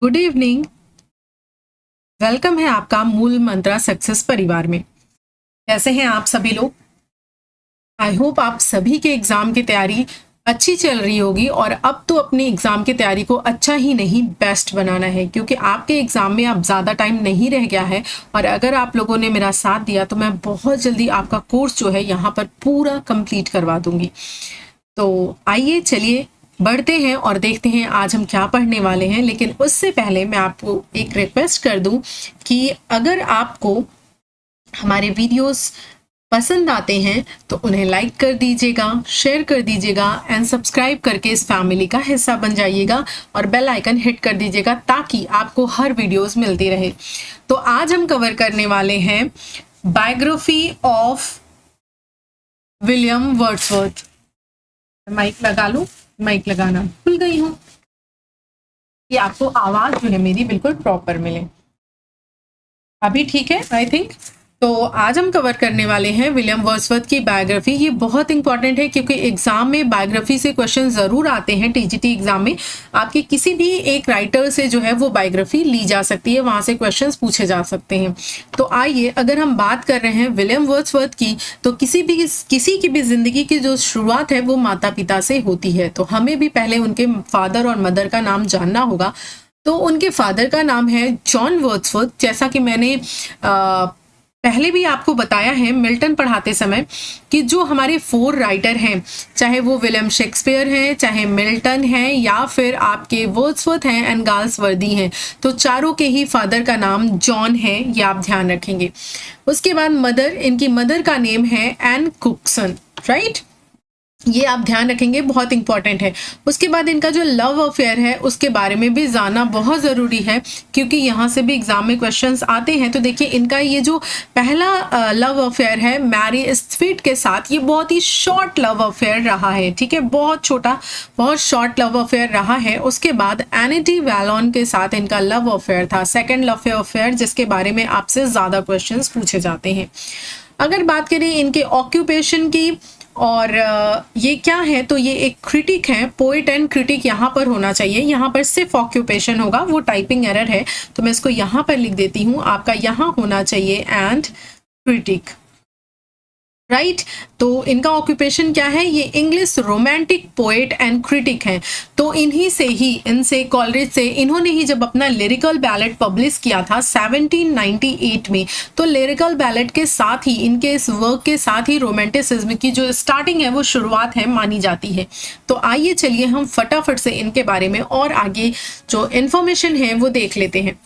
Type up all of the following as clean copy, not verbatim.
Good evening. Welcome है आपका मूल मंत्रा सक्सेस परिवार में। कैसे हैं आप सभी लोग? आई होप आप सभी के एग्जाम की तैयारी अच्छी चल रही होगी और अब तो अपनी एग्जाम की तैयारी को अच्छा ही नहीं बेस्ट बनाना है, क्योंकि आपके एग्जाम में अब ज़्यादा टाइम नहीं रह गया है। और अगर आप लोगों ने मेरा साथ दिया तो मैं बहुत जल्दी आपका कोर्स जो है यहाँ पर पूरा कंप्लीट करवा दूंगी। तो आइए चलिए बढ़ते हैं और देखते हैं आज हम क्या पढ़ने वाले हैं। लेकिन उससे पहले मैं आपको एक रिक्वेस्ट कर दूं कि अगर आपको हमारे वीडियोस पसंद आते हैं तो उन्हें लाइक कर दीजिएगा, शेयर कर दीजिएगा एंड सब्सक्राइब करके इस फैमिली का हिस्सा बन जाइएगा और बेल आइकन हिट कर दीजिएगा ताकि आपको हर वीडियोस मिलती रहे। तो आज हम कवर करने वाले हैं biography of William Wordsworth. Mic लगा लूं, माइक लगाना भूल गई हूं कि आपको आवाज जो है मेरी बिल्कुल प्रॉपर मिले। अभी ठीक है आई थिंक। तो आज हम कवर करने वाले हैं विलियम वर्ड्सवर्थ की बायोग्राफी। ये बहुत इंपॉर्टेंट है क्योंकि एग्जाम में बायोग्राफी से क्वेश्चन जरूर आते हैं। टीजीटी एग्जाम में आपकी किसी भी एक राइटर से जो है वो बायोग्राफी ली जा सकती है, वहां से क्वेश्चंस पूछे जा सकते हैं। तो आइए, अगर हम बात कर रहे हैं विलियम वर्ड्सवर्थ की, तो किसी की भी जिंदगी की जो शुरुआत है वो माता पिता से होती है। तो हमें भी पहले उनके फादर और मदर का नाम जानना होगा। तो उनके फादर का नाम है जॉन वर्ड्सवर्थ। जैसा कि मैंने पहले भी आपको बताया है मिल्टन पढ़ाते समय कि जो हमारे 4 राइटर हैं, चाहे वो विलियम शेक्सपियर हैं, चाहे मिल्टन हैं, या फिर आपके वर्ड्सवर्थ हैं एंड गाल्सवर्दी हैं, तो चारों के ही फादर का नाम जॉन है, ये आप ध्यान रखेंगे। उसके बाद मदर, इनकी मदर का नेम है एन कुकसन, राइट, ये आप ध्यान रखेंगे, बहुत इंपॉर्टेंट है। उसके बाद इनका जो लव अफेयर है उसके बारे में भी जानना बहुत ज़रूरी है, क्योंकि यहाँ से भी एग्जाम में क्वेश्चंस आते हैं। तो देखिए, इनका ये जो पहला लव अफेयर है मैरी स्ट्रीट के साथ, ये बहुत ही शॉर्ट लव अफेयर रहा है, ठीक है, बहुत छोटा, बहुत शॉर्ट लव अफेयर रहा है। उसके बाद एनिटी वैलोन के साथ इनका लव अफेयर था, सेकेंड लव अफेयर, जिसके बारे में आपसे ज़्यादा क्वेश्चन पूछे जाते हैं। अगर बात करें इनके ऑक्यूपेशन की, और ये क्या है, तो ये एक क्रिटिक है, पोइट एंड क्रिटिक यहाँ पर होना चाहिए। यहाँ पर सिर्फ ऑक्यूपेशन होगा, वो टाइपिंग एरर है, तो मैं इसको यहाँ पर लिख देती हूँ, आपका यहाँ होना चाहिए एंड क्रिटिक, राइट। तो इनका ऑक्यूपेशन क्या है, ये English romantic poet and critic हैं। तो इन्हीं से ही, इनसे कॉलरिज से, इन्होंने ही जब अपना लिरिकल बैलेट पब्लिश किया था 1798 में, तो लिरिकल बैलेट के साथ ही, इनके इस वर्क के साथ ही रोमांटिसिज्म की जो स्टार्टिंग है वो शुरुआत है मानी जाती है। तो आइए चलिए हम फटाफट से इनके बारे में और आगे जो इन्फॉर्मेशन है वो देख लेते हैं।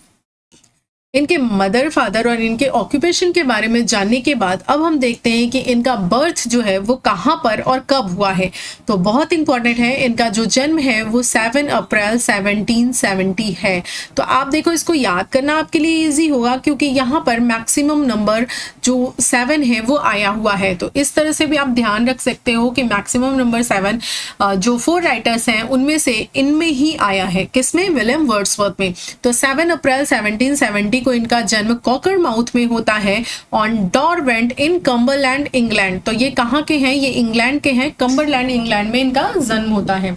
इनके मदर, फादर और इनके ऑक्यूपेशन के बारे में जानने के बाद अब हम देखते हैं कि इनका बर्थ जो है वो कहाँ पर और कब हुआ है। तो बहुत इंपॉर्टेंट है, इनका जो जन्म है वो 7 अप्रैल 1770 है। तो आप देखो, इसको याद करना आपके लिए इजी होगा, क्योंकि यहाँ पर मैक्सिमम नंबर जो 7 है वो आया हुआ है। तो इस तरह से भी आप ध्यान रख सकते हो कि मैक्सिमम नंबर 7 जो 4 राइटर्स हैं उनमें से इनमें ही आया है। किसमें? विलियम वर्ड्सवर्थ में। तो 7 अप्रैल 1770 को इनका जन्म कॉकरमाउथ में होता है, ऑन डॉरवेंट इन कम्बरलैंड, इंग्लैंड। तो ये कहाँ के हैं? ये इंग्लैंड के हैं, कम्बरलैंड इंग्लैंड में इनका जन्म होता है,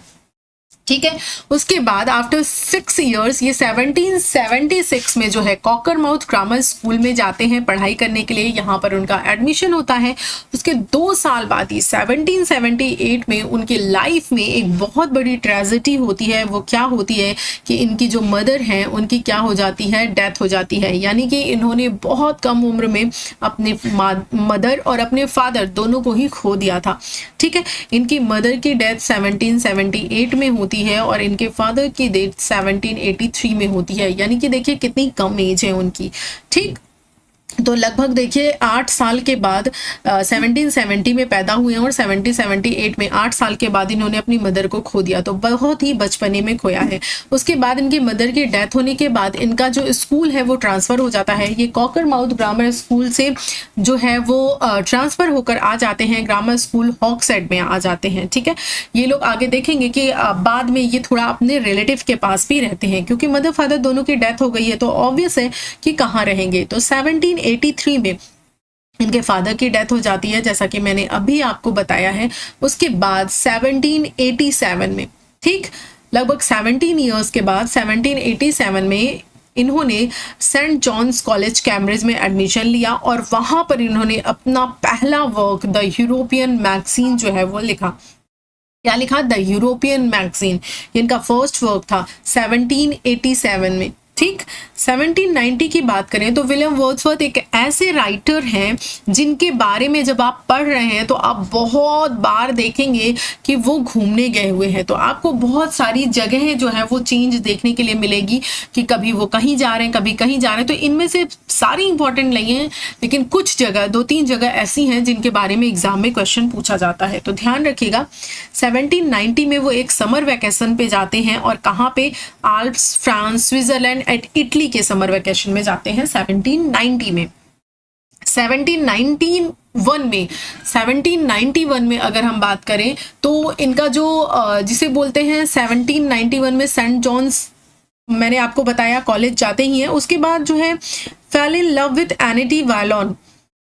ठीक है। उसके बाद आफ्टर 6 इयर्स, ये 1776 में जो है कॉकरमाउथ ग्रामर स्कूल में जाते हैं पढ़ाई करने के लिए, यहाँ पर उनका एडमिशन होता है। उसके 2 साल बाद ही 1778 में उनकी लाइफ में एक बहुत बड़ी ट्रेजेडी होती है। वो क्या होती है कि इनकी जो मदर हैं उनकी क्या हो जाती है? डेथ हो जाती है। यानी कि इन्होंने बहुत कम उम्र में अपने मदर और अपने फादर दोनों को ही खो दिया था, ठीक है। इनकी मदर की डेथ 1778 में होती है और इनके फादर की डेथ 1783 में होती है। यानी कि देखिए कितनी कम एज है उनकी, ठीक। तो लगभग देखिए 8 साल के बाद 1770 में पैदा हुए हैं और 1778 में 8 साल के बाद इन्होंने अपनी मदर को खो दिया। तो बहुत ही बचपने में खोया है। उसके बाद इनकी मदर की डेथ होने के बाद इनका जो स्कूल है वो ट्रांसफ़र हो जाता है। ये कॉकरमाउथ ग्रामर स्कूल से जो है वो ट्रांसफ़र होकर आ जाते हैं ग्रामर स्कूल हॉक्सहेड में आ जाते हैं, ठीक है। ये लोग आगे देखेंगे कि बाद में ये थोड़ा अपने रिलेटिव के पास भी रहते हैं, क्योंकि मदर फादर दोनों की डेथ हो गई है, तो ऑब्वियस है कि कहाँ रहेंगे। तो 1783 में इनके फादर की डेथ हो जाती है, जैसा कि मैंने अभी आपको बताया है। उसके बाद 1787 में, ठीक, लगभग 17 ईयर्स के बाद 1787 में इन्होंने सेंट जॉन्स कॉलेज कैम्ब्रिज में एडमिशन लिया और वहां पर इन्होंने अपना पहला वर्क द यूरोपियन मैगजीन जो है वो लिखा। क्या लिखा? द यूरोपियन मैगजीन, इनका फर्स्ट वर्क था 1787 में। ठीक, 1790 की बात करें तो विलियम वर्ड्सवर्थ एक ऐसे राइटर हैं जिनके बारे में जब आप पढ़ रहे हैं तो आप बहुत बार देखेंगे कि वो घूमने गए हुए हैं। तो आपको बहुत सारी जगहें जो है वो चेंज देखने के लिए मिलेगी कि कभी वो कहीं जा रहे हैं, कभी कहीं जा रहे हैं। तो इनमें से सारी इंपॉर्टेंट नहीं है, लेकिन कुछ जगह, 2-3 जगह ऐसी हैं जिनके बारे में एग्जाम में क्वेश्चन पूछा जाता है। तो ध्यान रखिएगा, 1790 में वो एक समर वैकेशन पे जाते हैं और कहाँ पे? Alps, France, Switzerland at Italy के समर वैकेशन में जाते हैं 1790 में। 1791 में अगर हम बात करें तो इनका जो जिसे बोलते हैं 1791 में सेंट जॉन्स, मैंने आपको बताया कॉलेज जाते ही हैं। उसके बाद जो है fell in love with Annette Vallon,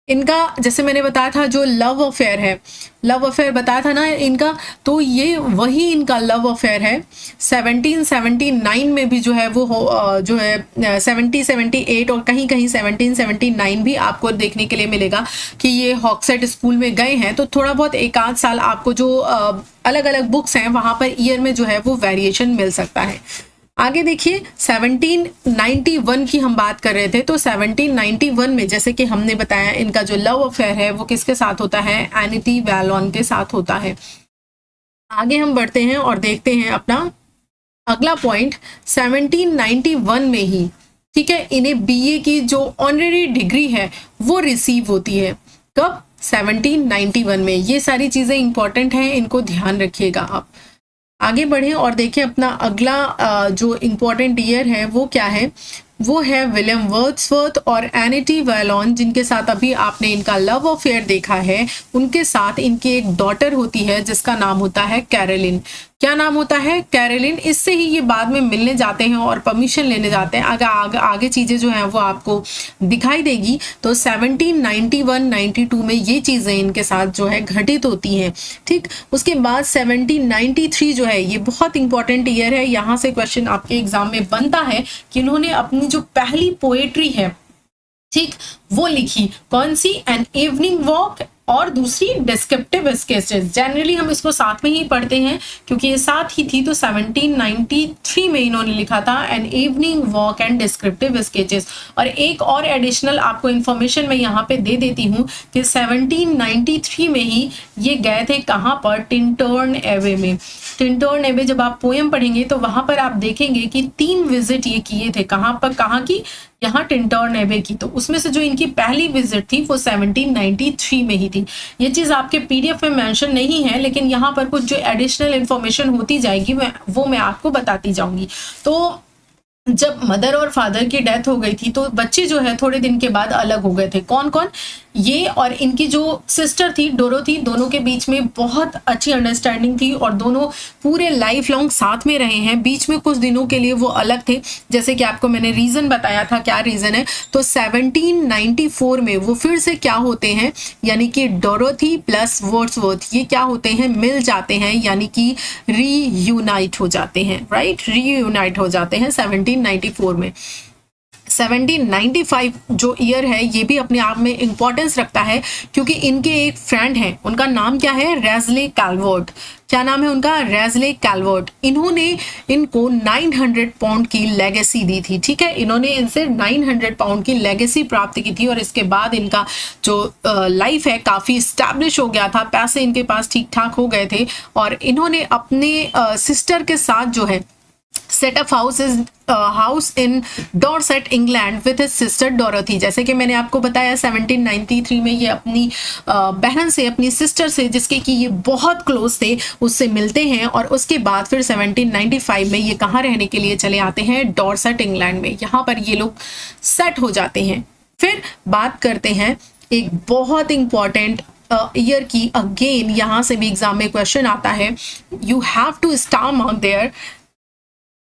इनका जैसे मैंने बताया था जो लव अफेयर है, लव अफेयर बताया था ना इनका, तो ये वही इनका लव अफेयर है। 1779 में भी जो है वो जो है 1778 और कहीं कहीं 1779 भी आपको देखने के लिए मिलेगा कि ये हॉक्सेट स्कूल में गए हैं। तो थोड़ा बहुत एक आध साल आपको जो अलग अलग बुक्स हैं वहाँ पर ईयर में जो है वो वेरिएशन मिल सकता है। आगे देखिए 1791 की हम बात कर रहे थे, तो 1791 में जैसे कि हमने बताया इनका जो लव अफेयर है वो किसके साथ होता है? एनिटी वायलॉन के साथ होता है। आगे हम बढ़ते हैं और देखते हैं अपना अगला पॉइंट। 1791 में ही, ठीक है, इन्हें बीए की जो ऑनरेरी डिग्री है वो रिसीव होती है। कब? 1791 में। ये सारी चीजें इंपॉर्टेंट हैं, इनको ध्यान रखिएगा आप। आगे बढ़े और देखें अपना अगला जो इम्पोर्टेंट ईयर है वो क्या है? वो है विलियम वर्ड्सवर्थ और एनिटी वायलॉन, जिनके साथ अभी आपने इनका लव अफेयर देखा है। उनके साथ इनकी एक डॉटर होती है जिसका नाम होता है कैरोलिन। क्या नाम होता है? कैरोलिन। इससे ही ये बाद में मिलने जाते हैं और परमिशन लेने जाते हैं। आगे चीजें जो हैं वो आपको दिखाई देगी। तो 1791-92 में ये चीजें इनके साथ जो है घटित होती हैं। ठीक, उसके बाद 1793 जो है ये बहुत इंपॉर्टेंट ईयर है। यहाँ से क्वेश्चन आपके एग्जाम में बनता है कि इन्होंने अपनी जो पहली पोएट्री है, ठीक, वो लिखी। कौन सी? एन इवनिंग वॉक, और दूसरी डिस्क्रिप्टिव स्केचेस। जनरली हम इसको साथ में ही पढ़ते हैं क्योंकि ये साथ ही थी। तो 1793 में इन्होंने लिखा था an evening walk and descriptive sketches. और एक और एडिशनल आपको इन्फॉर्मेशन मैं यहाँ पे दे देती हूँ कि 1793 में ही ये गए थे कहाँ पर? टिंटर्न एवे में। टिंटर्न एवे जब आप पोएम पढ़ेंगे तो वहां पर आप देखेंगे कि 3 विजिट ये किए थे। कहाँ पर? कहाँ की? यहाँ टिंटर्न एवे की। तो उसमें से जो इनकी पहली विजिट थी वो 1793 में ही थी। ये चीज आपके पीडीएफ में मेंशन नहीं है, लेकिन यहाँ पर कुछ जो एडिशनल इंफॉर्मेशन होती जाएगी वो मैं आपको बताती जाऊंगी। तो जब मदर और फादर की डेथ हो गई थी तो बच्चे जो है थोड़े दिन के बाद अलग हो गए थे। कौन कौन? ये और इनकी जो सिस्टर थी डोरोथी, दोनों के बीच में बहुत अच्छी अंडरस्टैंडिंग थी और दोनों पूरे लाइफ लॉन्ग साथ में रहे हैं। बीच में कुछ दिनों के लिए वो अलग थे, जैसे कि आपको मैंने रीजन बताया था। क्या रीजन है? तो 1794 में वो फिर से क्या होते हैं, यानी कि डोरोथी प्लस वर्ड्सवर्थ ये क्या होते हैं? मिल जाते हैं, यानी कि रीयूनाइट हो जाते हैं। राइट, रीयूनाइट हो जाते हैं 1794 में। 1795 जो ईयर है ये भी अपने आप में इंपॉर्टेंस रखता है क्योंकि इनके एक फ्रेंड हैं, उनका नाम क्या है? रेज़ले कैलवर्ट। क्या नाम है उनका? रेज़ले कैलवर्ट। इन्होंने इनको 900 पाउंड की लेगेसी दी थी। ठीक है, इन्होंने इनसे 900 पाउंड की लेगेसी प्राप्त की थी और इसके बाद इनका जो लाइफ है काफी स्टैब्लिश हो गया था। पैसे इनके पास ठीक ठाक हो गए थे और इन्होंने अपने सिस्टर के साथ जो है set up house in Dorset England with his sister Dorothy. जैसे कि मैंने आपको बताया 1793 में ये अपनी बहन से, अपनी सिस्टर से, जिसके कि ये बहुत क्लोज थे, उससे मिलते हैं और उसके बाद फिर 1795 में ये कहाँ रहने के लिए चले आते हैं? डॉर्सेट इंग्लैंड में। यहाँ पर ये लोग सेट हो जाते हैं। फिर बात करते हैं एक बहुत इंपॉर्टेंट ईयर की। अगेन यहाँ से भी एग्जाम में क्वेश्चन आता है, you have to star mark there.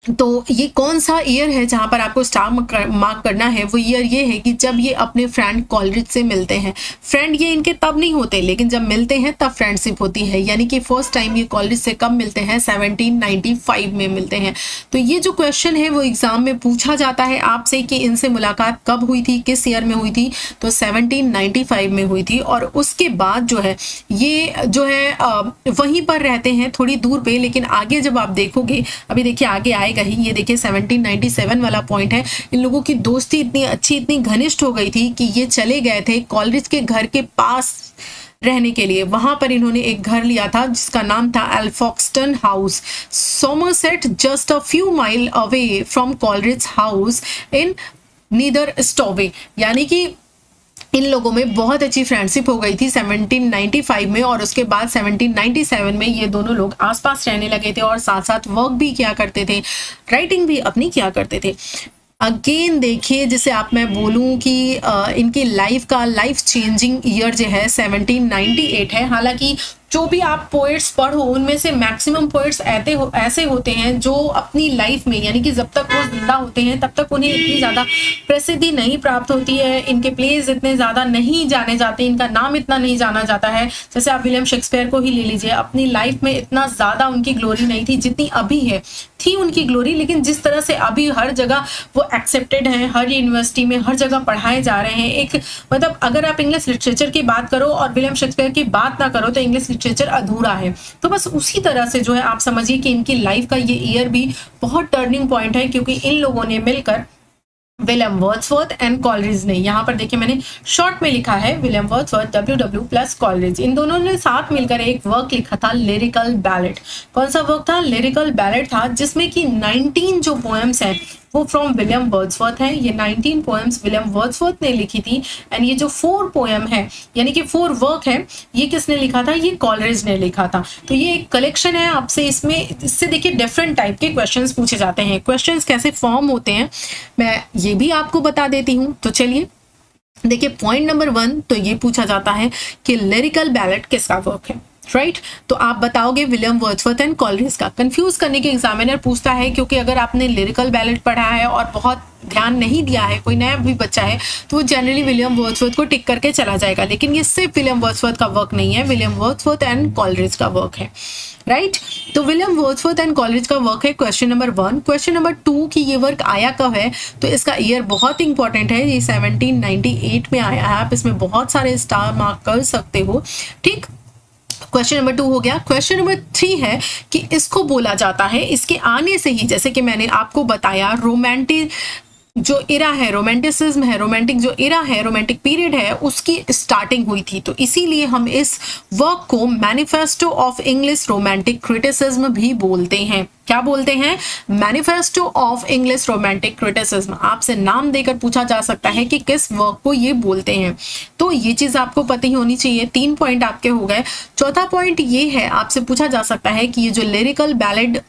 तो ये कौन सा ईयर है जहां पर आपको स्टार मार्क करना है, वो ईयर ये है कि जब ये अपने फ्रेंड कॉलरिज से मिलते हैं। फ्रेंड ये इनके तब नहीं होते, लेकिन जब मिलते हैं तब फ्रेंडशिप होती है, यानी कि फर्स्ट टाइम ये कॉलरिज से कब मिलते हैं, 1795 में मिलते हैं। तो ये जो क्वेश्चन है वो एग्जाम में पूछा जाता है आपसे कि इनसे मुलाकात कब हुई थी, किस ईयर में हुई थी, तो 1795 में हुई थी। और उसके बाद जो है ये जो है वहीं पर रहते हैं थोड़ी दूर पे, लेकिन आगे जब आप देखोगे, अभी देखिए आगे आएगा ही, ये देखिए 1797 वाला पॉइंट है। इन लोगों की दोस्ती इतनी अच्छी, इतनी घनिष्ठ हो गई थी कि ये चले गए थे कॉलरिज के घर के पास रहने के लिए। वहां पर इन्होंने एक घर लिया था जिसका नाम था Alfoxton House, Somerset, just a few mile away from Coleridge House in Nether Stowey. यानी कि इन लोगों में बहुत अच्छी फ्रेंडशिप हो गई थी 1795 में, और उसके बाद 1797 में ये दोनों लोग आसपास रहने लगे थे और साथ साथ वर्क भी किया करते थे, राइटिंग भी अपनी किया करते थे। अगेन देखिए, जैसे आप मैं बोलूं कि इनकी लाइफ का लाइफ चेंजिंग ईयर जो है 1798 है। हालांकि जो भी आप पोएट्स पढ़ो उनमें से मैक्सिमम पोएट्स ऐसे होते हैं जो अपनी लाइफ में, यानी कि जब तक वो जिंदा होते हैं तब तक उन्हें इतनी ज़्यादा प्रसिद्धि नहीं प्राप्त होती है, इनके प्लेज इतने ज़्यादा नहीं जाने जाते, इनका नाम इतना नहीं जाना जाता है। जैसे आप विलियम शेक्सपियर को ही ले लीजिए, अपनी लाइफ में इतना ज़्यादा उनकी ग्लोरी नहीं थी जितनी अभी है। थी उनकी ग्लोरी, लेकिन जिस तरह से अभी हर जगह वो एक्सेप्टेड हैं, हर यूनिवर्सिटी में हर जगह पढ़ाए जा रहे हैं, एक मतलब अगर आप इंग्लिश लिटरेचर की बात करो और विलियम शेक्सपियर की बात ना करो तो इंग्लिश लिटरेचर अधूरा है। तो बस उसी तरह से जो है आप समझिए कि इनकी लाइफ का ये ईयर भी बहुत टर्निंग पॉइंट है, क्योंकि इन लोगों ने मिलकर विलियम वर्ड्सवर्थ एंड कॉलरिज ने, यहाँ पर देखिए मैंने शॉर्ट में लिखा है William Wordsworth WW plus Coleridge, इन दोनों ने साथ मिलकर एक वर्क लिखा था लिरिकल बैलेट। कौन सा वर्क था? लिरिकल बैलेट था, जिसमें कि 19 जो पोएम्स हैं वो फ्रॉम विलियम वर्ड्सवर्थ है। ये 19 पोएम्स विलियम वर्ड्सवर्थ ने लिखी थी, एंड ये जो 4 पोएम है यानी कि 4 वर्क है, ये किसने लिखा था? ये कॉलरिज ने लिखा था। तो ये एक कलेक्शन है। आपसे इससे देखिए डिफरेंट टाइप के क्वेश्चंस पूछे जाते हैं। क्वेश्चंस कैसे फॉर्म होते हैं मैं ये भी आपको बता देती हूँ। तो चलिए देखिए, पॉइंट नंबर 1 तो ये पूछा जाता है कि लिरिकल बैलेट किसका वर्क है, राइट? तो आप बताओगे विलियम वर्ड्सवर्थ एंड कॉलरिज का। कंफ्यूज करने के एग्जामिनर पूछता है, क्योंकि अगर आपने लिरिकल बैलेट पढ़ा है और बहुत ध्यान नहीं दिया है, कोई नया भी बच्चा है, तो वो जनरली विलियम वर्ड्सवर्थ को टिक करके चला जाएगा। लेकिन ये सिर्फ विलियम वर्ड्सवर्थ का वर्क नहीं है, विलियम वर्ड्सवर्थ एंड कॉलरिज का वर्क है, राइट? तो विलियम वर्ड्सवर्थ एंड कॉलरिज का वर्क है क्वेश्चन नंबर 1। क्वेश्चन नंबर 2 कि ये वर्क आया कब है, तो इसका ईयर बहुत इंपॉर्टेंट है, ये 1798 में आया है। आप इसमें बहुत सारे स्टार मार्क कर सकते हो, ठीक? क्वेश्चन नंबर 2 हो गया। क्वेश्चन नंबर 3 है कि इसको बोला जाता है, इसके आने से ही, जैसे कि मैंने आपको बताया, रोमांटिक जो इरा है, रोमांटिसिज्म है, रोमांटिक जो इरा है, रोमांटिक पीरियड है, उसकी स्टार्टिंग हुई थी। तो इसीलिए हम इस वर्क को manifesto of English romantic criticism भी बोलते हैं। क्या बोलते हैं? Manifesto of English romantic criticism. आपसे नाम देकर पूछा जा सकता है कि किस वर्क को ये बोलते हैं, तो ये चीज आपको पता ही होनी चाहिए। 3 पॉइंट आपके हो गए। चौथा पॉइंट ये है, आपसे पूछा जा सकता है कि ये जो लिरिकल बैलेड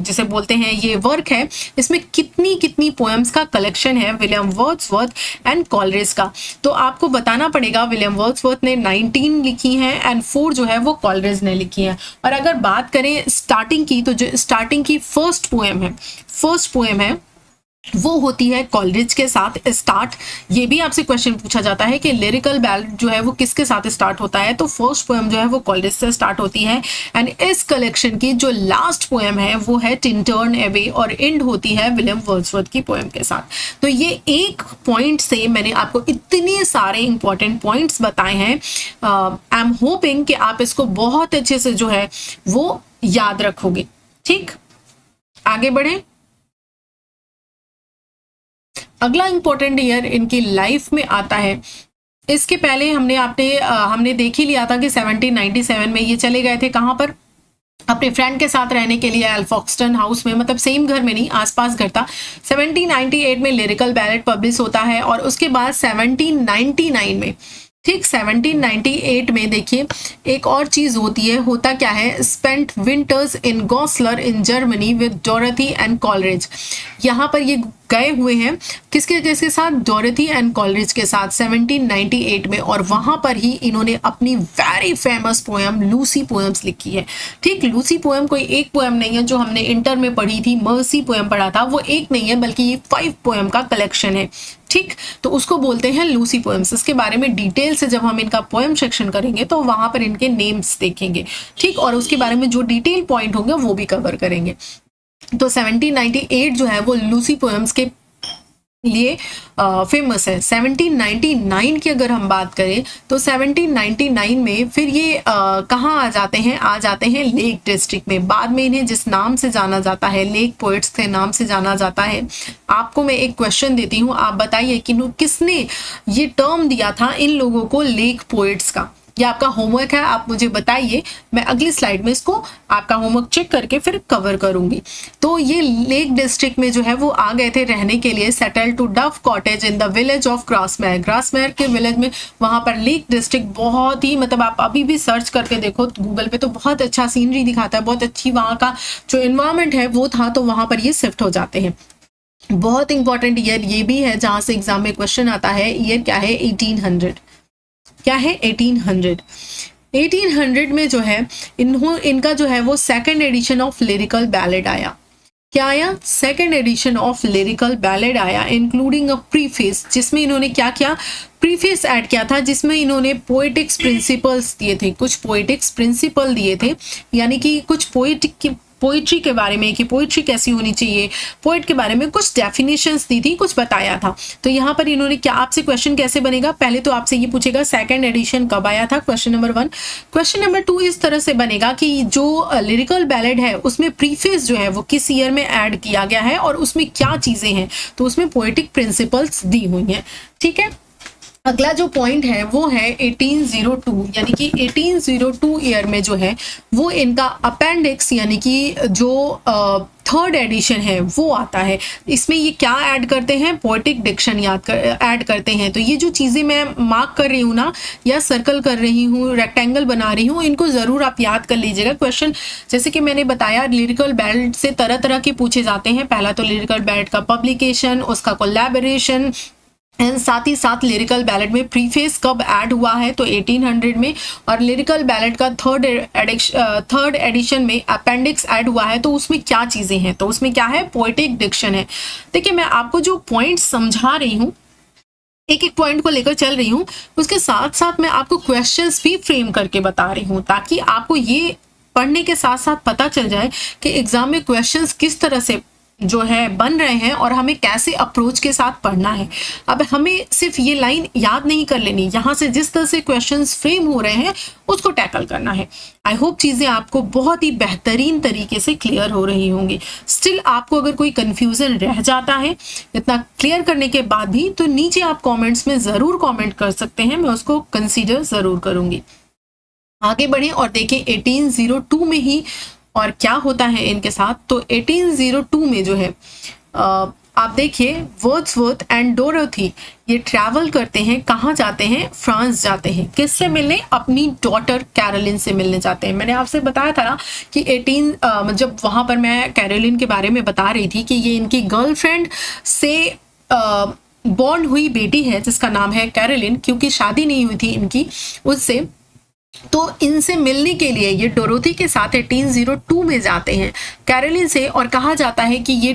जिसे बोलते हैं ये वर्क है, इसमें कितनी कितनी पोएम्स का कलेक्शन है विलियम वर्ड्सवर्थ एंड कॉलरिज का। तो आपको बताना पड़ेगा विलियम वर्ड्सवर्थ ने 19 लिखी हैं एंड 4 जो है वो कॉलरिज ने लिखी है। और अगर बात करें स्टार्टिंग की, तो जो स्टार्टिंग की फर्स्ट पोएम है वो होती है कॉलरिज के साथ स्टार्ट। ये भी आपसे क्वेश्चन पूछा जाता है कि लिरिकल बैलेट जो है वो किसके साथ स्टार्ट होता है, तो फर्स्ट पोएम जो है वो कॉलरिज से स्टार्ट होती है। एंड इस कलेक्शन की जो लास्ट पोएम है वो है टिंटर्न एवे, और एंड होती है विलियम वर्ड्सवर्थ की पोएम के साथ। तो ये एक पॉइंट से मैंने आपको इतने सारे इंपॉर्टेंट पॉइंट्स बताए हैं। आई एम होपिंग कि आप इसको बहुत अच्छे से जो है वो याद रखोगे, ठीक? आगे बढ़े। अगला इंपॉर्टेंट ईयर इनकी लाइफ में आता है। इसके पहले हमने देख ही लिया था कि 1797 में ये चले गए थे कहां पर? अपने फ्रेंड के साथ रहने के लिए एल्फॉक्सटन हाउस में, मतलब सेम घर में नहीं, आसपास घर था। 1798 में लिरिकल बैलेट पब्लिश होता है, और उसके बाद 1799 में, ठीक 1798 में देखिए एक और चीज होती है। होता क्या है? Spent winters in Goslar in Germany with Dorothy and Coleridge. यहाँ पर ये गए हुए हैं किसके किसके साथ, डोरथी एंड कॉलरिज के साथ 1798 में, और वहां पर ही इन्होंने अपनी very famous poem Lucy poems लिखी है। ठीक, लूसी पोएम कोई एक पोएम नहीं है जो हमने इंटर में पढ़ी थी, मर्सी पोएम पढ़ा था, वो एक नहीं है बल्कि ये 5 पोएम का कलेक्शन है। ठीक, तो उसको बोलते हैं लूसी पोएम्स। इसके बारे में डिटेल से जब हम इनका पोएम सेक्शन करेंगे तो वहां पर इनके नेम्स देखेंगे। ठीक, और उसके बारे में जो डिटेल पॉइंट होंगे वो भी कवर करेंगे। तो 1798 जो है वो लूसी पोएम्स के लिए फेमस है। 1799 की अगर हम बात करें तो 1799 में फिर ये कहाँ आ जाते हैं लेक डिस्ट्रिक्ट में। बाद में इन्हें जिस नाम से जाना जाता है, लेक पोएट्स के नाम से जाना जाता है। आपको मैं एक क्वेश्चन देती हूँ, आप बताइए कि किसने ये टर्म दिया था इन लोगों को लेक पोएट्स का। ये आपका होमवर्क है, आप मुझे बताइए, मैं अगली स्लाइड में इसको आपका होमवर्क चेक करके फिर कवर करूंगी। तो ये लेक डिस्ट्रिक्ट में जो है वो आ गए थे रहने के लिए, settle to Dove Cottage in the village of Grasmere. Grasmere के विलेज में, वहां पर लेक डिस्ट्रिक्ट बहुत ही, मतलब आप अभी भी सर्च करके देखो गूगल पे तो बहुत अच्छा सीनरी दिखाता है, बहुत अच्छी वहां का जो एनवायरमेंट है वो था, तो वहां पर ये शिफ्ट हो जाते हैं। बहुत इंपॉर्टेंट ईयर ये भी है जहां से एग्जाम में क्वेश्चन आता है। ईयर क्या है, 1800। क्या है, 1800। 1800 में जो है इनका जो है वो second edition of lyrical ballad आया। क्या आया, second edition of lyrical ballad आया, इंक्लूडिंग अ प्रीफेस, जिसमें इन्होंने क्या किया, प्रीफेस ऐड किया था, जिसमें इन्होंने पोएटिक्स प्रिंसिपल्स दिए थे, कुछ पोएटिक्स प्रिंसिपल दिए थे, यानी कि कुछ पोइट्री के बारे में कि पोइट्री कैसी होनी चाहिए, पोइट के बारे में कुछ डेफिनेशंस दी थी, कुछ बताया था। तो यहाँ पर इन्होंने क्या, आपसे क्वेश्चन कैसे बनेगा, पहले तो आपसे ये पूछेगा सेकंड एडिशन कब आया था, क्वेश्चन नंबर 1। क्वेश्चन नंबर 2 इस तरह से बनेगा कि जो लिरिकल बैलेड है उसमें प्रीफेस जो है वो किस ईयर में ऐड किया गया है और उसमें क्या चीजें हैं, तो उसमें पोएटिक प्रिंसिपल्स दी हुई हैं। ठीक है, अगला जो पॉइंट है वो है 1802, यानी कि 1802 ईयर में जो है वो इनका अपेंडिक्स यानी कि जो थर्ड एडिशन है वो आता है। इसमें ये क्या ऐड करते हैं, पोएटिक डिक्शन ऐड करते हैं। तो ये जो चीज़ें मैं मार्क कर रही हूँ ना, या सर्कल कर रही हूँ, रेक्टेंगल बना रही हूँ, इनको ज़रूर आप याद कर लीजिएगा। क्वेश्चन जैसे कि मैंने बताया, लिरिकल बैलेड से तरह तरह के पूछे जाते हैं। पहला तो लिरिकल बैलेड का पब्लिकेशन, उसका कोलैबोरेशन, एंड साथ ही साथ लिरिकल बैलेड में प्रीफेस कब ऐड हुआ है, तो 1800 में, और लिरिकल बैलेड का थर्ड एडिशन में अपेंडिक्स ऐड हुआ है, तो उसमें क्या चीजें हैं, तो उसमें क्या है, पोएटिक डिक्शन है। देखिए, मैं आपको जो पॉइंट समझा रही हूँ, एक एक पॉइंट को लेकर चल रही हूँ, उसके साथ साथ मैं आपको क्वेश्चंस भी फ्रेम करके बता रही हूँ, ताकि आपको ये पढ़ने के साथ साथ पता चल जाए कि एग्जाम में क्वेश्चंस किस तरह से जो है बन रहे हैं और हमें कैसे अप्रोच के साथ पढ़ना है। अब हमें सिर्फ ये लाइन याद नहीं कर लेनी, यहाँ से जिस तरह से क्वेश्चंस फ्रेम हो रहे हैं उसको टैकल करना है। आई होप चीज़ें आपको बहुत ही बेहतरीन तरीके से क्लियर हो रही होंगी। स्टिल आपको अगर कोई कंफ्यूजन रह जाता है इतना क्लियर करने के बाद भी, तो नीचे आप कॉमेंट्स में ज़रूर कॉमेंट कर सकते हैं, मैं उसको कंसिडर ज़रूर करूँगी। आगे बढ़ें और देखें 1802 में ही और क्या होता है इनके साथ। तो 1802 में जो है आप देखिए, वर्ड्सवर्थ एंड डोरोथी ये ट्रैवल करते हैं, कहाँ जाते हैं, फ्रांस जाते हैं। किससे मिलने, अपनी डॉटर कैरोलिन से मिलने जाते हैं। मैंने आपसे बताया था ना कि जब वहाँ पर मैं कैरोलिन के बारे में बता रही थी कि ये इनकी गर्लफ्रेंड से बॉर्न हुई बेटी है जिसका नाम है कैरोलिन, क्योंकि शादी नहीं हुई थी इनकी उससे, तो इनसे मिलने के लिए ये डोरोथी के साथ 1802 में जाते हैं कैरोलिन से, और कहा जाता है कि ये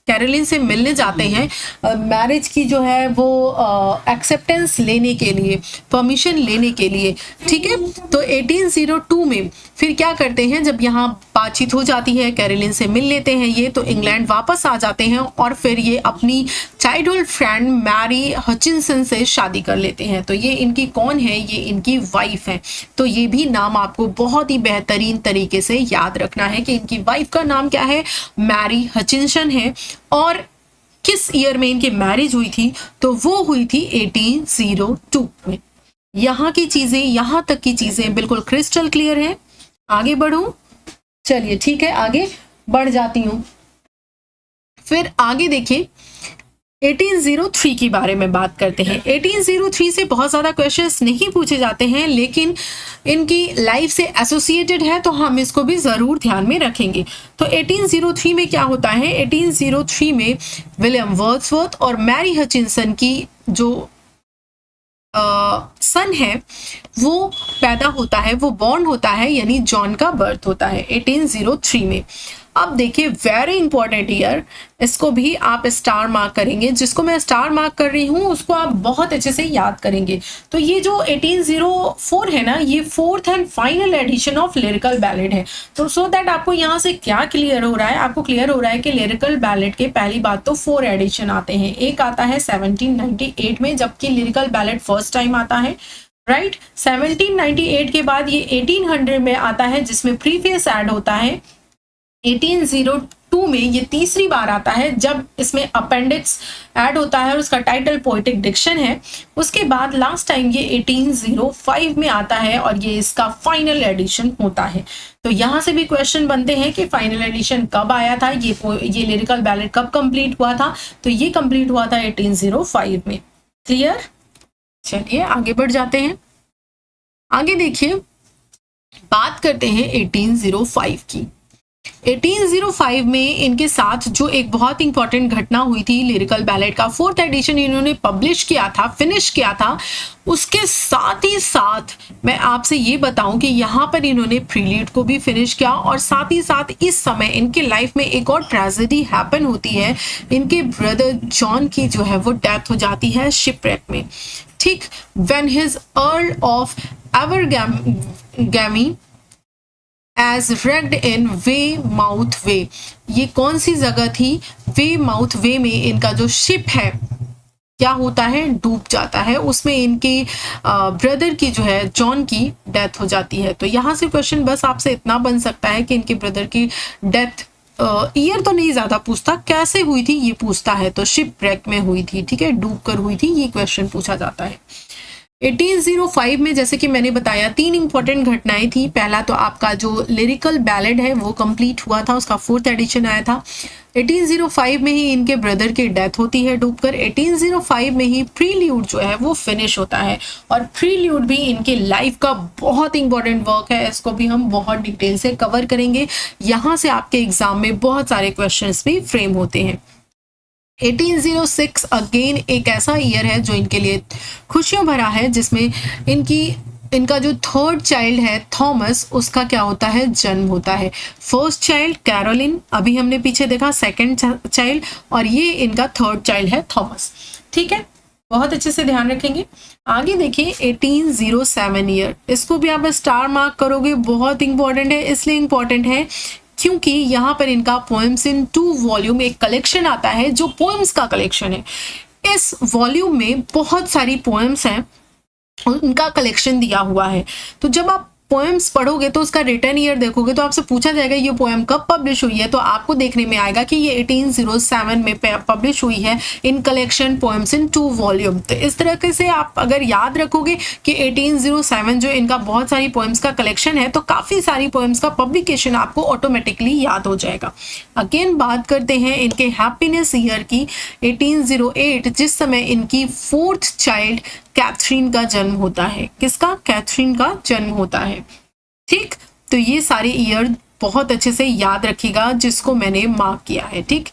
कैरोलिन से मिलने जाते हैं मैरिज की जो है वो एक्सेप्टेंस लेने के लिए, परमिशन लेने के लिए। ठीक है, तो 1802 में फिर क्या करते हैं, जब यहाँ बातचीत हो जाती है, कैरोलिन से मिल लेते हैं ये, तो इंग्लैंड वापस आ जाते हैं और फिर ये अपनी चाइल्डहुड फ्रेंड मैरी हचिंसन से शादी कर लेते हैं। तो ये इनकी कौन है, ये इनकी वाइफ है। तो ये भी नाम आपको बहुत ही बेहतरीन तरीके से याद रखना है कि इनकी वाइफ का नाम क्या है, मैरी हचिंसन है। और किस ईयर में इनकी मैरिज हुई थी, तो वो हुई थी 1802 में। यहाँ की चीजें, यहाँ तक की चीजें बिल्कुल क्रिस्टल क्लियर है। आगे बढ़ूं, चलिए ठीक है, आगे बढ़ जाती हूं। फिर आगे देखिए, 1803 के बारे में बात करते हैं। 1803 से बहुत ज़्यादा क्वेश्चंस नहीं पूछे जाते हैं, लेकिन इनकी लाइफ से एसोसिएटेड है तो हम इसको भी ज़रूर ध्यान में रखेंगे। तो 1803 में क्या होता है, 1803 में विलियम वर्ड्सवर्थ और मैरी हचिंसन की जो सन है वो पैदा होता है, वो बॉर्न होता है, यानी जॉन का बर्थ होता है 1803 में। अब देखिए वेरी इंपॉर्टेंट ईयर, इसको भी आप स्टार मार्क करेंगे। जिसको मैं स्टार मार्क कर रही हूँ उसको आप बहुत अच्छे से याद करेंगे। तो ये जो 1804 है ना, ये fourth and final edition of lyrical ballad है। तो सो दैट आपको यहाँ से क्या क्लियर हो रहा है, आपको क्लियर हो रहा है कि लिरिकल बैलेड के पहली बात तो 4 एडिशन आते हैं। एक आता है 1798 में, जबकि लिरिकल बैलेड फर्स्ट टाइम आता है, राइट। 1798 के बाद ये 1800 में आता है, जिसमें प्रीफेस ऐड होता है। 1802 में ये तीसरी बार आता है, जब इसमें अपेंडिक्स ऐड होता है और उसका टाइटल पोएटिक डिक्शन है। उसके बाद लास्ट टाइम ये 1805 में आता है और ये इसका फाइनल एडिशन होता है। तो यहाँ से भी क्वेश्चन बनते हैं कि फाइनल एडिशन कब आया था, ये लिरिकल बैलेड कब कंप्लीट हुआ था। तो ये कंप्लीट हुआ था 1805 में। क्लियर? चलिए आगे बढ़ जाते हैं। आगे देखिए, बात करते हैं 1805 की। 1805 में इनके साथ जो एक बहुत इंपॉर्टेंट घटना हुई थी, लिरिकल बैलेड का 4th एडिशन इन्होंने पब्लिश किया था, फिनिश किया था। उसके साथ ही साथ मैं आपसे ये बताऊं कि यहाँ पर इन्होंने प्रील्यूड को भी फिनिश किया, और साथ ही साथ इस समय इनके लाइफ में एक और ट्रेजेडी हैपन होती है। इनके ब्रदर जॉन की जो है वो डेथ हो जाती है शिपरेक में, ठीक। When his Earl of Abergavenny as wrecked in Weymouth Bay. ये कौन सी जगह थी? वे माउथ वे में इनका जो शिप है क्या होता है, डूब जाता है। उसमें इनके ब्रदर की जो है जॉन की डेथ हो जाती है। तो यहाँ से क्वेश्चन बस आपसे इतना बन सकता है कि इनके ब्रदर की डेथ ईयर तो नहीं ज्यादा पूछता, कैसे हुई थी ये पूछता है। तो शिप ब्रेक में हुई थी, ठीक है, डूब कर हुई थी, ये क्वेश्चन पूछा जाता है। 1805 में जैसे कि मैंने बताया 3 इंपॉर्टेंट घटनाएं थी। पहला तो आपका जो लिरिकल बैलेड है वो कंप्लीट हुआ था, उसका 4th एडिशन आया था। 1805 में ही इनके ब्रदर की डेथ होती है डूबकर। 1805 में ही प्रील्यूड जो है वो फिनिश होता है, और प्रील्यूड भी इनके लाइफ का बहुत इंपॉर्टेंट वर्क है। इसको भी हम बहुत डिटेल से कवर करेंगे। यहाँ से आपके एग्जाम में बहुत सारे क्वेश्चंस भी फ्रेम होते हैं। 1806 अगेन एक ऐसा ईयर है जो इनके लिए खुशियों भरा है, जिसमें इनका जो 3rd चाइल्ड है थॉमस, उसका क्या होता है, जन्म होता है। 1st चाइल्ड कैरोलिन, अभी हमने पीछे देखा 2nd चाइल्ड, और ये इनका 3rd चाइल्ड है थॉमस, ठीक है। बहुत अच्छे से ध्यान रखेंगे। आगे देखिए 1807 ईयर, इसको भी आप स्टार मार्क करोगे, बहुत इंपॉर्टेंट है। इसलिए इंपॉर्टेंट है क्योंकि यहाँ पर इनका पोएम्स इन 2 वॉल्यूम एक कलेक्शन आता है, जो पोएम्स का कलेक्शन है। इस वॉल्यूम में बहुत सारी पोएम्स हैं, उनका कलेक्शन दिया हुआ है। तो जब आप पोएम्स पढ़ोगे तो उसका रिटर्न ईयर देखोगे तो आपसे पूछा जाएगा ये पोएम कब पब्लिश हुई है, तो आपको देखने में आएगा कि ये 1807 में पब्लिश हुई है इन कलेक्शन पोएम्स इन 2 वॉल्यूम। तो इस तरीके से आप अगर याद रखोगे कि 1807 जो इनका बहुत सारी पोएम्स का कलेक्शन है, तो काफ़ी सारी पोएम्स का पब्लिकेशन आपको ऑटोमेटिकली याद हो जाएगा। अगेन बात करते हैं इनके हैप्पीनेस ईयर की, 1808, जिस समय इनकी 4th चाइल्ड कैथरीन का जन्म होता है। किसका? कैथरीन का जन्म होता है, ठीक। तो ये सारे ईयर बहुत अच्छे से याद रखिएगा जिसको मैंने मार्क किया है, ठीक।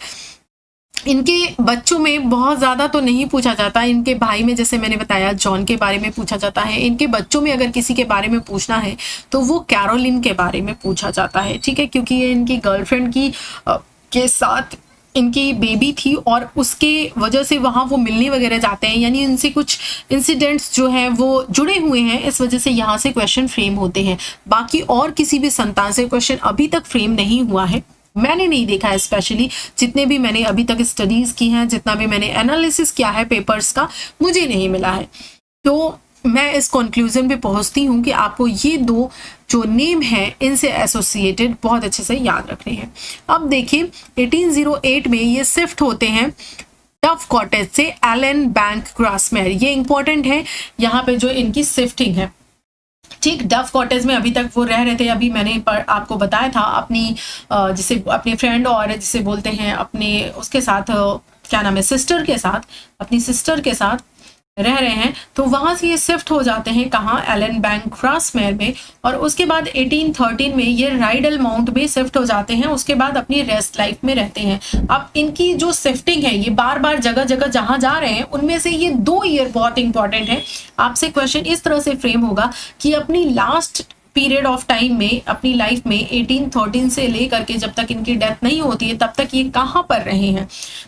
इनके बच्चों में बहुत ज़्यादा तो नहीं पूछा जाता। इनके भाई में जैसे मैंने बताया जॉन के बारे में पूछा जाता है। इनके बच्चों में अगर किसी के बारे में पूछना है तो वो कैरोलिन के बारे में पूछा जाता है, ठीक है, क्योंकि ये इनकी गर्लफ्रेंड की के साथ इनकी बेबी थी और उसके वजह से वहाँ वो मिलने वगैरह जाते हैं, यानी इनसे कुछ इंसिडेंट्स जो हैं वो जुड़े हुए हैं, इस वजह से यहाँ से क्वेश्चन फ्रेम होते हैं। बाकी और किसी भी संतान से क्वेश्चन अभी तक फ्रेम नहीं हुआ है, मैंने नहीं देखा है। स्पेशली जितने भी मैंने अभी तक स्टडीज की हैं, जितना भी मैंने एनालिसिस किया है पेपर्स का, मुझे नहीं मिला है। तो मैं इस कंक्लूजन पे पहुंचती हूँ कि आपको ये 2 जो नेम है इनसे एसोसिएटेड बहुत अच्छे से याद रखने हैं। अब देखिए 1808 में ये शिफ्ट होते हैं डफ कॉटेज से एलन बैंक ग्रासमेयर। ये इंपॉर्टेंट है यहाँ पे जो इनकी शिफ्टिंग है, ठीक। डफ कॉटेज में अभी तक वो रह रहे थे। अभी मैंने आपको बताया था अपनी जिसे अपने फ्रेंड और जिसे बोलते हैं अपने उसके साथ क्या नाम है, सिस्टर के साथ, अपनी सिस्टर के साथ रह रहे हैं, तो वहां से ये शिफ्ट हो जाते हैं कहाँ, एलन बैंक क्रासमेयर में, और उसके बाद 1813 में ये राइडल माउंट में शिफ्ट हो जाते हैं। उसके बाद अपनी रेस्ट लाइफ में रहते हैं। अब इनकी जो शिफ्टिंग है, ये बार बार जगह जगह जहां जा रहे हैं, उनमें से ये 2 ईयर बहुत इंपॉर्टेंट है। आपसे क्वेश्चन इस तरह से फ्रेम होगा कि अपनी लास्ट पीरियड ऑफ टाइम में, अपनी लाइफ में 1813 से लेकर के जब तक इनकी डेथ नहीं होती है तब तक ये कहाँ पर रहे हैं,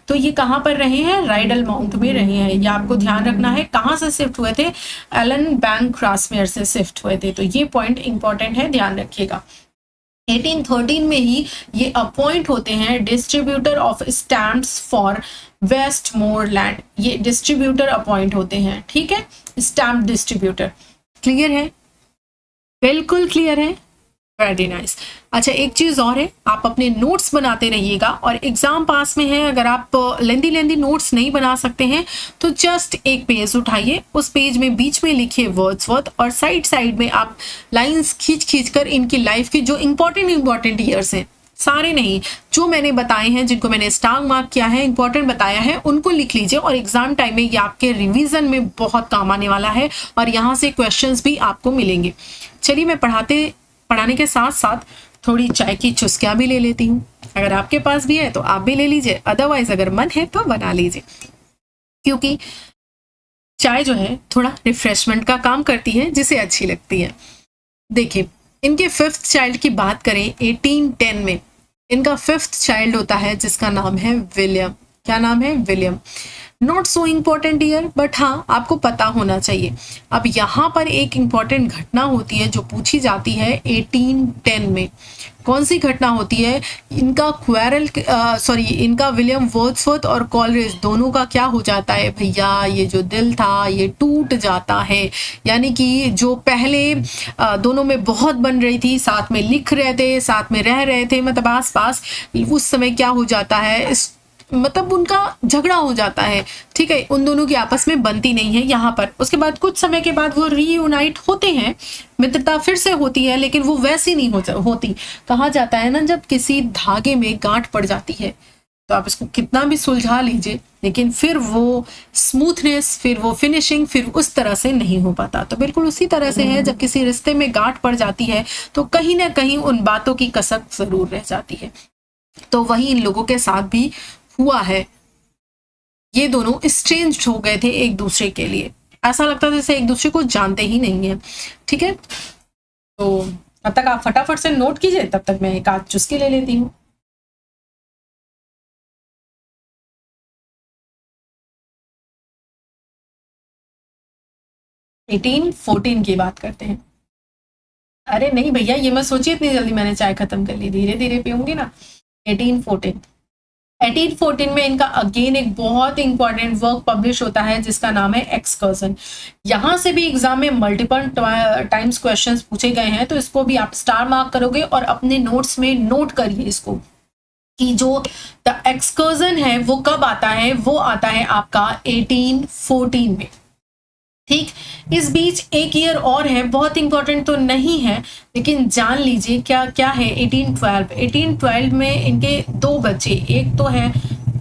तो ये कहाँ पर रहे हैं, राइडल माउंट में रहे हैं। ये आपको ध्यान रखना है। कहाँ से शिफ्ट हुए थे, एलन बैंक क्रासमेयर से शिफ्ट हुए थे, तो ये पॉइंट इंपॉर्टेंट है, ध्यान रखिएगा। 1813 में ही ये अपॉइंट होते हैं distributor of stamps for Westmorland. ये डिस्ट्रीब्यूटर अपॉइंट होते हैं, ठीक है, स्टैम्प डिस्ट्रीब्यूटर। क्लियर है, बिल्कुल क्लियर है, वेरी नाइस। अच्छा, एक चीज और है, आप अपने नोट्स बनाते रहिएगा, और एग्जाम पास में है, अगर आप लेंदी नोट्स नहीं बना सकते हैं तो जस्ट एक पेज उठाइए, उस पेज में बीच में लिखिए वर्ड्सवर्थ, और साइड साइड में आप लाइंस खींच कर इनकी लाइफ की जो इंपॉर्टेंट ईयर्स हैं, सारे नहीं, जो मैंने बताए हैं, जिनको मैंने स्टार मार्क किया है, इंपॉर्टेंट बताया है, उनको लिख लीजिए, और एग्जाम टाइम में ये आपके रिवीजन में बहुत काम आने वाला है, और यहाँ से क्वेश्चंस भी आपको मिलेंगे। चलिए, मैं पढ़ाने के साथ साथ थोड़ी चाय की चुस्कियां भी ले लेती हूँ। अगर आपके पास भी है तो आप भी ले लीजिए, अदरवाइज अगर मन है तो बना लीजिए, क्योंकि चाय जो है थोड़ा रिफ्रेशमेंट का काम करती है, जिसे अच्छी लगती है। देखिए, इनके 5th चाइल्ड की बात करें, 1810 में इनका 5th चाइल्ड होता है, जिसका नाम है विलियम। क्या नाम है, William. Not so important year, but हाँ, आपको पता होना चाहिए। अब यहाँ पर एक इम्पॉर्टेंट घटना होती है जो पूछी जाती है 1810 में। कौन सी घटना होती है, इनका इनका विलियम वर्ड्सवर्थ और कॉलरिज दोनों का क्या हो जाता है भैया, ये जो दिल था ये टूट जाता है। यानी कि जो पहले दोनों में बहुत बन रही थी, साथ में लिख रहे थे, साथ में रह रहे थे, मतलब आस पास, उस समय क्या हो जाता है, मतलब उनका झगड़ा हो जाता है, ठीक है, उन दोनों की आपस में बनती नहीं है यहाँ पर। उसके बाद कुछ समय के बाद वो रीयूनाइट होते हैं, मित्रता फिर से होती है, लेकिन वो वैसी नहीं होती। कहा जाता है ना, जब किसी धागे में गांठ पड़ जाती है तो आप इसको कितना भी सुलझा लीजिए, लेकिन फिर वो स्मूथनेस, फिर वो फिनिशिंग, फिर उस तरह से नहीं हो पाता। तो बिल्कुल उसी तरह से है, जब किसी रिश्ते में गांठ पड़ जाती है तो कहीं ना कहीं उन बातों की कसक जरूर रह जाती है। तो वही इन लोगों के साथ भी हुआ है। ये दोनों स्ट्रेंज्ड हो गए थे एक दूसरे के लिए, ऐसा लगता था जैसे एक दूसरे को जानते ही नहीं है, ठीक है। तो तब तक आप फटाफट से नोट कीजिए, तब तक मैं एक आध चुस्की ले लेती हूँ। एटीन 14 की बात करते हैं। अरे नहीं भैया, ये मत सोचिए इतनी जल्दी मैंने चाय खत्म कर ली, धीरे धीरे पीऊंगी ना। 1814 में इनका अगेन एक बहुत इंपॉर्टेंट वर्क पब्लिश होता है, जिसका नाम है एक्सकर्जन। यहां से भी एग्जाम में मल्टीपल टाइम्स क्वेश्चंस पूछे गए हैं, तो इसको भी आप स्टार मार्क करोगे और अपने नोट्स में नोट करिए इसको, कि जो द एक्सकर्जन है वो कब आता है, वो आता है आपका 1814 में, ठीक। इस बीच एक ईयर और है, बहुत इंपॉर्टेंट तो नहीं है, लेकिन जान लीजिए क्या क्या है। 1812 में इनके 2 बच्चे, एक तो है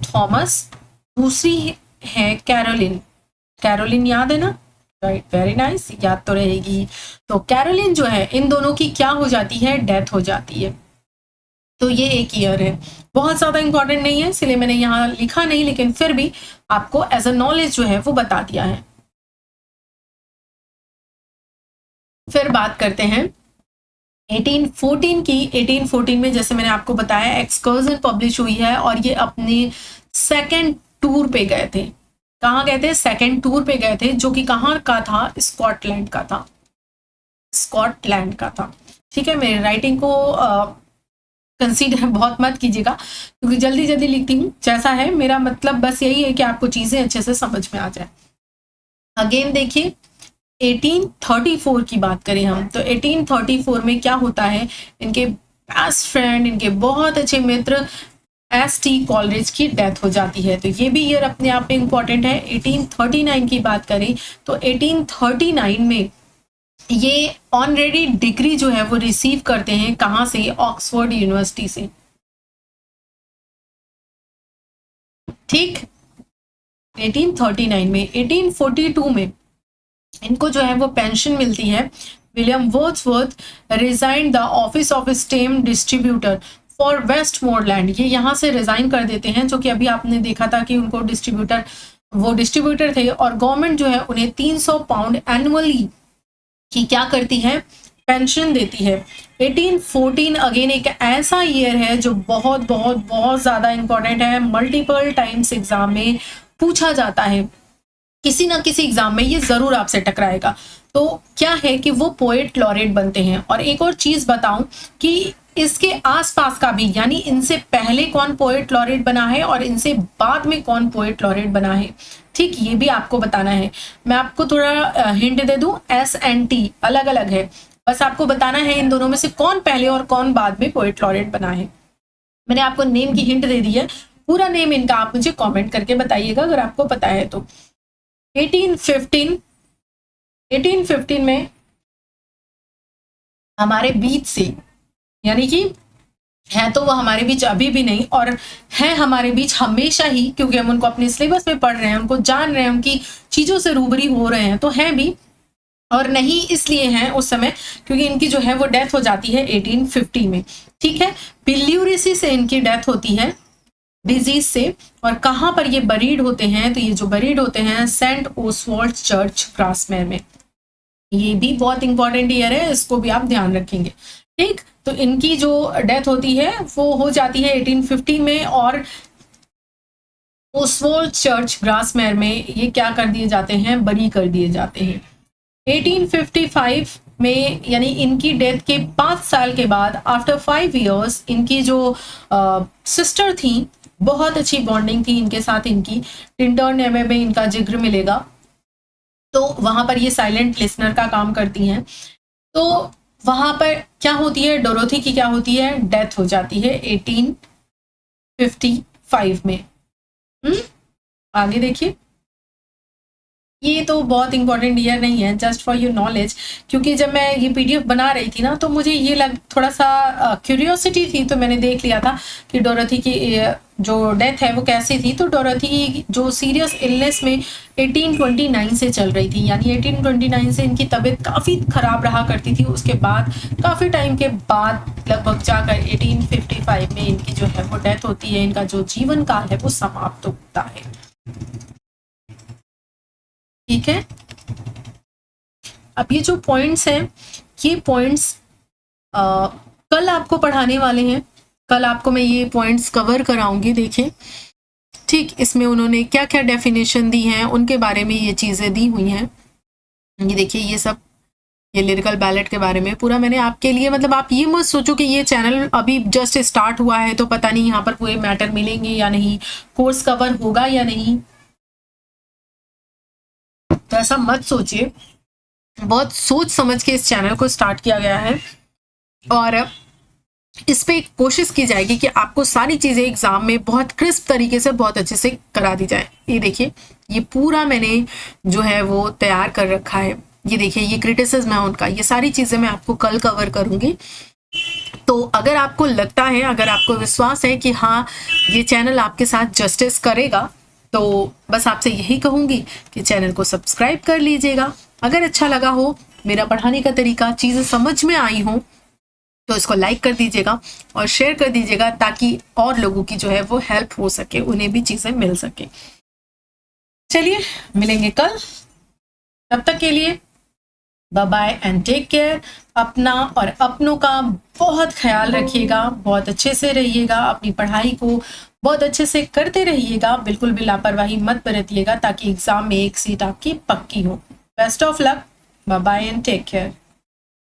थॉमस, दूसरी है कैरोलिन। कैरोलिन याद है ना, राइट, वेरी नाइस, याद तो रहेगी। तो कैरोलिन जो है, इन दोनों की क्या हो जाती है, डेथ हो जाती है। तो ये एक ईयर है, बहुत ज्यादा इंपॉर्टेंट नहीं है, इसलिए मैंने यहाँ लिखा नहीं, लेकिन फिर भी आपको एज अ नॉलेज जो है वो बता दिया है। फिर बात करते हैं 1814 की। 1814 में जैसे मैंने आपको बताया एक्सकर्जन पब्लिश हुई है, और ये अपने 2nd टूर पे गए थे। कहाँ गए थे, 2nd टूर पे गए थे, जो कि कहाँ का था, स्कॉटलैंड का था, स्कॉटलैंड का था, ठीक है। मेरे राइटिंग को कंसीडर बहुत मत कीजिएगा, क्योंकि जल्दी जल्दी लिखती हूँ, जैसा है मेरा मतलब बस यही है कि आपको चीजें अच्छे से समझ में आ जाए। अगेन देखिए, 1834 की बात करें हम, तो 1834 में क्या होता है, इनके बेस्ट फ्रेंड, इनके बहुत अच्छे मित्र एस.टी. कॉलरिज की डेथ हो जाती है। तो ये भी ईयर अपने आप में इंपॉर्टेंट है। 1839 की बात करें तो 1839 में ये ऑनरेडी डिग्री जो है वो रिसीव करते हैं, कहाँ से, ऑक्सफोर्ड यूनिवर्सिटी से, ठीक। 1839 में। 1842 में इनको जो है वो पेंशन मिलती है। William Wordsworth resign the office of stamp distributor for Westmorland, ये यहाँ से रिजाइन कर देते हैं, जो कि अभी आपने देखा था कि उनको डिस्ट्रीब्यूटर थे, और गवर्नमेंट जो है उन्हें 300 पाउंड एनुअली की क्या करती है, पेंशन देती है। 1814 अगेन एक ऐसा ईयर है जो बहुत बहुत बहुत ज्यादा इंपॉर्टेंट है, मल्टीपल टाइम्स एग्जाम में पूछा जाता है, किसी ना किसी एग्जाम में ये जरूर आपसे टकराएगा। तो क्या है कि वो पोएट लॉरेट बनते हैं। और एक और चीज बताऊं कि इसके आसपास का भी, यानी इनसे पहले कौन पोएट लॉरेट बना है और इनसे बाद में कौन पोएट लॉरेट बना है, ठीक, ये भी आपको बताना है। मैं आपको थोड़ा हिंट दे दूं, S&T अलग अलग है, बस आपको बताना है इन दोनों में से कौन पहले और कौन बाद में पोएट लॉरेट बना है। मैंने आपको नेम की हिंट दे दी है, पूरा नेम इनका आप मुझे कमेंट करके बताइएगा अगर आपको पता है तो। 1815 में हमारे बीच से, यानी कि है तो वो हमारे बीच अभी भी नहीं, और है हमारे बीच हमेशा ही, क्योंकि हम उनको अपने सिलेबस में पढ़ रहे हैं, उनको जान रहे हैं, उनकी चीजों से रूबरू हो रहे हैं, तो है भी, और नहीं इसलिए हैं उस समय क्योंकि इनकी जो है वो डेथ हो जाती है 1850 में, ठीक है। बिल्यूरेसी से इनकी डेथ होती है, डिजीज से। और कहाँ पर ये बरीड होते हैं, तो ये जो बरीड होते हैं सेंट ओसवाल्ड चर्च ग्रासमेयर में। ये भी बहुत इंपॉर्टेंट ईयर है, इसको भी आप ध्यान रखेंगे, ठीक। तो इनकी जो डेथ होती है वो हो जाती है 1850 में, और ओसवाल्ड चर्च ग्रासमेयर में ये क्या कर दिए जाते हैं, बरी कर दिए जाते हैं। 1855 में, यानी इनकी डेथ के 5 साल के बाद, आफ्टर 5 इयर्स, इनकी जो सिस्टर थी, बहुत अच्छी बॉन्डिंग थी इनके साथ, इनकी टिंटरनेमे में इनका जिक्र मिलेगा, तो वहां पर ये साइलेंट लिसनर का काम करती हैं। तो वहां पर क्या होती है, डोरोथी की क्या होती है, डेथ हो जाती है 1855 में। आगे देखिए, ये तो बहुत इंपॉर्टेंट ईयर नहीं है, जस्ट फॉर योर नॉलेज, क्योंकि जब मैं ये PDF बना रही थी ना, तो मुझे ये थोड़ा सा क्यूरियोसिटी थी, तो मैंने देख लिया था कि डोरोथी की जो डेथ है वो कैसी थी। तो डोरोथी जो सीरियस इलनेस में 1829 से चल रही थी, यानी 1829 से इनकी तबीयत काफ़ी ख़राब रहा करती थी। उसके बाद काफ़ी टाइम के बाद लगभग जाकर 1855 में इनकी जो है वो डेथ होती है, इनका जो जीवन काल है वो समाप्त होता है, ठीक है। अब ये जो पॉइंट्स हैं, ये पॉइंट्स कल आपको पढ़ाने वाले हैं, कल आपको मैं ये पॉइंट्स कवर कराऊंगी, देखिए, ठीक। इसमें उन्होंने क्या क्या डेफिनेशन दी हैं, उनके बारे में ये चीज़ें दी हुई हैं। ये देखिए, ये सब, ये लिरिकल बैलेट के बारे में पूरा मैंने आपके लिए, मतलब आप ये मत सोचो कि ये चैनल अभी जस्ट स्टार्ट हुआ है तो पता नहीं यहाँ पर पूरे मैटर मिलेंगे या नहीं, कोर्स कवर होगा या नहीं, तो ऐसा मत सोचिए। बहुत सोच समझ के इस चैनल को स्टार्ट किया गया है, और इस पे कोशिश की जाएगी कि आपको सारी चीजें एग्जाम में बहुत क्रिस्प तरीके से, बहुत अच्छे से करा दी जाए। ये देखिए, ये पूरा मैंने जो है वो तैयार कर रखा है। ये देखिए, ये क्रिटिसिज्म है उनका, ये सारी चीजें मैं आपको कल कवर करूंगी। तो अगर आपको लगता है, अगर आपको विश्वास है कि हाँ ये चैनल आपके साथ जस्टिस करेगा, तो बस आपसे यही कहूंगी कि चैनल को सब्सक्राइब कर लीजिएगा। अगर अच्छा लगा हो मेरा पढ़ाने का तरीका, चीज़ें समझ में आई हो, तो इसको लाइक कर दीजिएगा और शेयर कर दीजिएगा, ताकि और लोगों की जो है वो हेल्प हो सके, उन्हें भी चीज़ें मिल सके। चलिए, मिलेंगे कल, तब तक के लिए bye bye and take care. अपना और अपनों का बहुत ख्याल रखिएगा, बहुत अच्छे से रहिएगा, अपनी पढ़ाई को बहुत अच्छे से करते रहिएगा, बिल्कुल भी लापरवाही मत बरतिएगा, ताकि एग्जाम में एक सीट आपकी पक्की हो। Best of luck, bye bye and take care.